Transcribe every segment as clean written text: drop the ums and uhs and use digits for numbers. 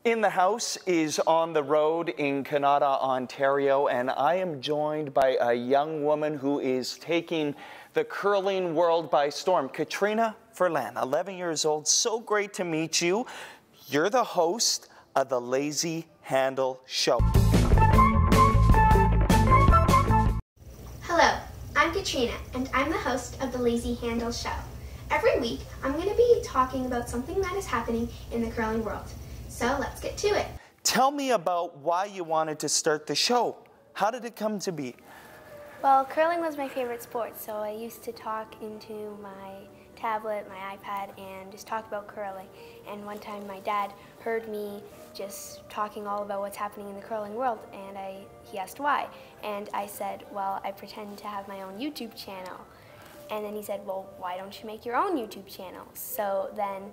In the House is on the road in Canada, Ontario, and I am joined by a young woman who is taking the curling world by storm. Katrina Frlan, 11 years old. So great to meet you. You're the host of the Lazy Handle Show. Hello, I'm Katrina, and I'm the host of the Lazy Handle Show. Every week, I'm going to be talking about something that is happening in the curling world. So let's get to it. Tell me about why you wanted to start the show. How did it come to be? Well, curling was my favorite sport, so I used to talk into my tablet, my iPad, and just talk about curling. And one time my dad heard me just talking all about what's happening in the curling world, and he asked why. And I said, well, I pretend to have my own YouTube channel. And then he said, well, why don't you make your own YouTube channel? So then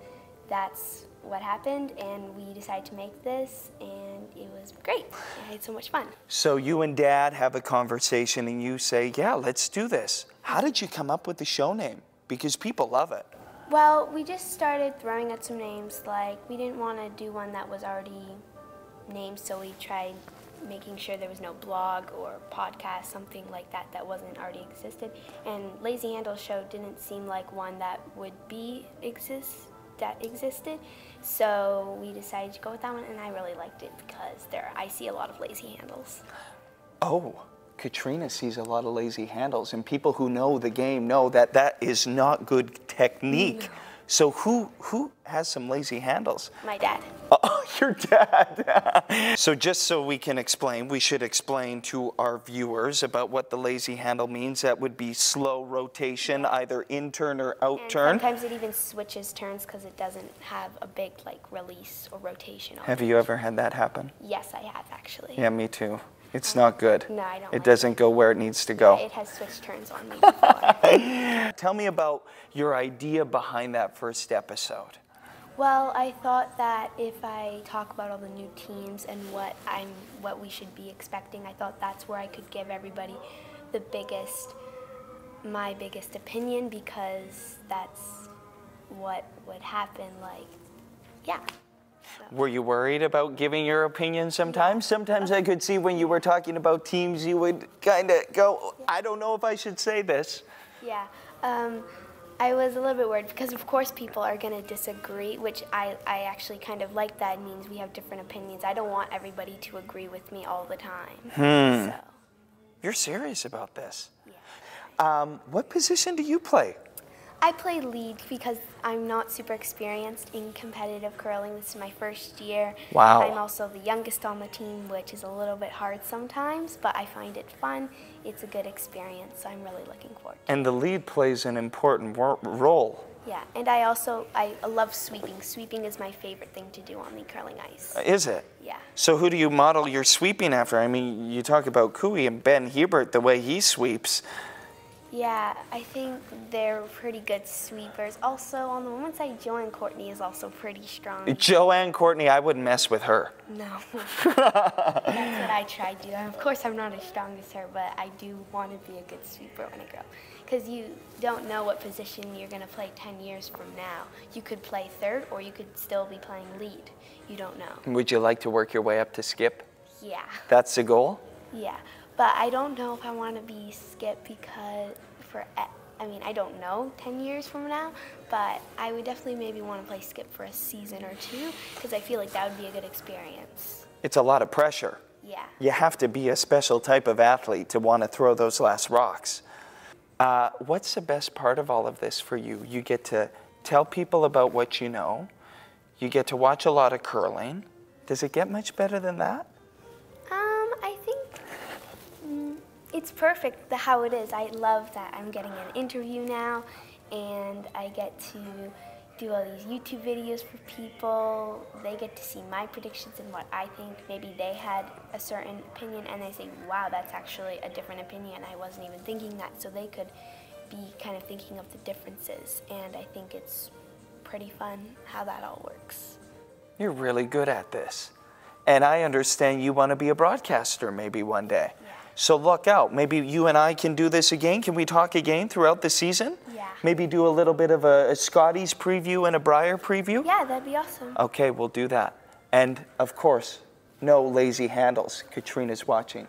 that's what happened, and we decided to make this, and it was great. I had so much fun. So you and Dad have a conversation and you say, yeah, let's do this. How did you come up with the show name? Because people love it. Well, we just started throwing out some names. Like, we didn't want to do one that was already named, so we tried making sure there was no blog or podcast, something like that that wasn't already existed. And Lazy Handle Show didn't seem like one that would existed, so we decided to go with that one, and I really liked it because I see a lot of lazy handles. Oh, Katrina sees a lot of lazy handles, and people who know the game know that that is not good technique. No. So who has some lazy handles? My dad. Oh, your dad. So just so we can explain, we should explain to our viewers about what the lazy handle means. That would be slow rotation, either in turn or out turn. Sometimes it even switches turns because it doesn't have a big release or rotation on it. Have you ever had that happen? Yes, I have actually. Yeah, me too. It's not good. No, I don't. It doesn't go where it needs to go. Yeah, it has switched turns on me before. Tell me about your idea behind that first episode. Well, I thought that if I talk about all the new teams and what we should be expecting, I thought that's where I could give everybody my biggest opinion, because that's what would happen. Yeah. So. Were you worried about giving your opinion sometimes? Sometimes I could see when you were talking about teams, you would kind of go, I don't know if I should say this. Yeah. I was a little bit worried because, of course, people are going to disagree, which I actually kind of like that. It means we have different opinions. I don't want everybody to agree with me all the time. So. You're serious about this? Yeah. What position do you play? I play lead because I'm not super experienced in competitive curling. This is my first year. Wow. I'm also the youngest on the team, which is a little bit hard sometimes, but I find it fun. It's a good experience, so I'm really looking forward to it. And the lead plays an important role. Yeah, and I love sweeping. Sweeping is my favorite thing to do on the curling ice. Is it? Yeah. So who do you model your sweeping after? I mean, you talk about Cooey and Ben Heroux, the way he sweeps. Yeah, I think they're pretty good sweepers. Also, on the women's side, Joanne Courtney is also pretty strong. Joanne Courtney, I wouldn't mess with her. No. That's what I try to do. Of course, I'm not as strong as her, but I do want to be a good sweeper when I grow up. Because you don't know what position you're going to play 10 years from now. You could play third, or you could still be playing lead. You don't know. Would you like to work your way up to skip? Yeah. That's the goal? Yeah. But I don't know if I want to be skip because I don't know 10 years from now, but I would definitely maybe want to play skip for a season or two because I feel like that would be a good experience. It's a lot of pressure. Yeah. You have to be a special type of athlete to want to throw those last rocks. What's the best part of all of this for you? You get to tell people about what you know. You get to watch a lot of curling. Does it get much better than that? I think it's perfect how it is. I love that I'm getting an interview now, and I get to do all these YouTube videos for people. They get to see my predictions and what I think. Maybe they had a certain opinion, and they say, wow, that's actually a different opinion. I wasn't even thinking that. So they could be kind of thinking of the differences, and I think it's pretty fun how that all works. You're really good at this. And I understand you want to be a broadcaster maybe one day. Yeah. So look out. Maybe you and I can do this again. Can we talk again throughout the season? Yeah. Maybe do a little bit of a Scotties preview and a Brier preview? Yeah, that'd be awesome. Okay, we'll do that. And of course, no lazy handles. Katrina's watching.